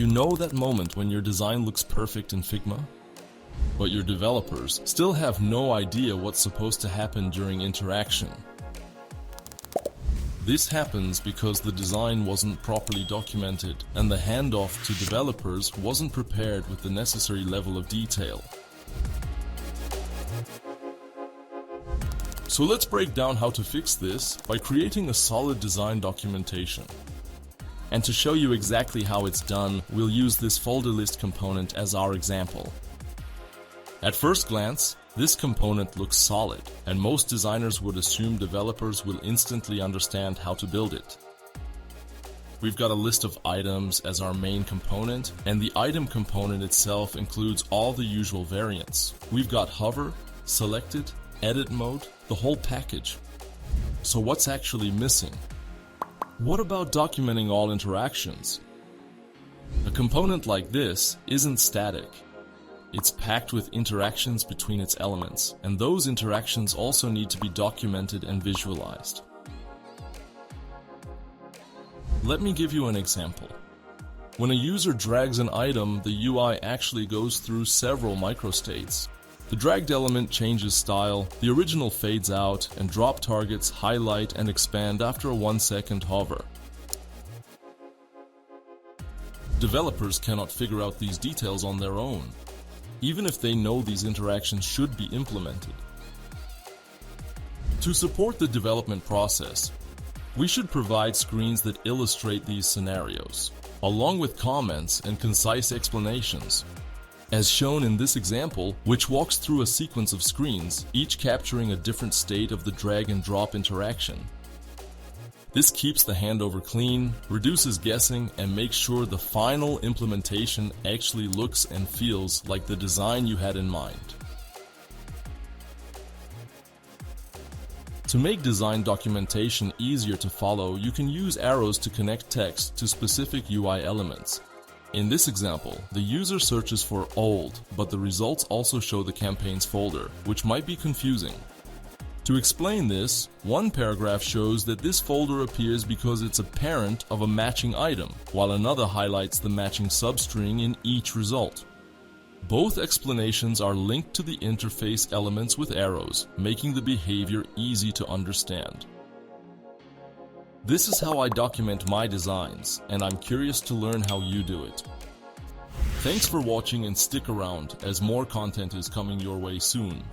You know that moment when your design looks perfect in Figma? But your developers still have no idea what's supposed to happen during interaction. This happens because the design wasn't properly documented and the handoff to developers wasn't prepared with the necessary level of detail. So let's break down how to fix this by creating a solid design documentation. And to show you exactly how it's done, we'll use this folder list component as our example. At first glance, this component looks solid, and most designers would assume developers will instantly understand how to build it. We've got a list of items as our main component, and the item component itself includes all the usual variants. We've got hover, selected, edit mode, the whole package. So what's actually missing? What about documenting all interactions? A component like this isn't static. It's packed with interactions between its elements, and those interactions also need to be documented and visualized. Let me give you an example. When a user drags an item, the UI actually goes through several microstates. The dragged element changes style, the original fades out, and drop targets highlight and expand after a 1-second hover. Developers cannot figure out these details on their own, even if they know these interactions should be implemented. To support the development process, we should provide screens that illustrate these scenarios, along with comments and concise explanations, as shown in this example, which walks through a sequence of screens, each capturing a different state of the drag and drop interaction. This keeps the handover clean, reduces guessing, and makes sure the final implementation actually looks and feels like the design you had in mind. To make design documentation easier to follow, you can use arrows to connect text to specific UI elements. In this example, the user searches for old, but the results also show the campaigns folder, which might be confusing. To explain this, one paragraph shows that this folder appears because it's a parent of a matching item, while another highlights the matching substring in each result. Both explanations are linked to the interface elements with arrows, making the behavior easy to understand. This is how I document my designs, and I'm curious to learn how you do it. Thanks for watching and stick around as more content is coming your way soon.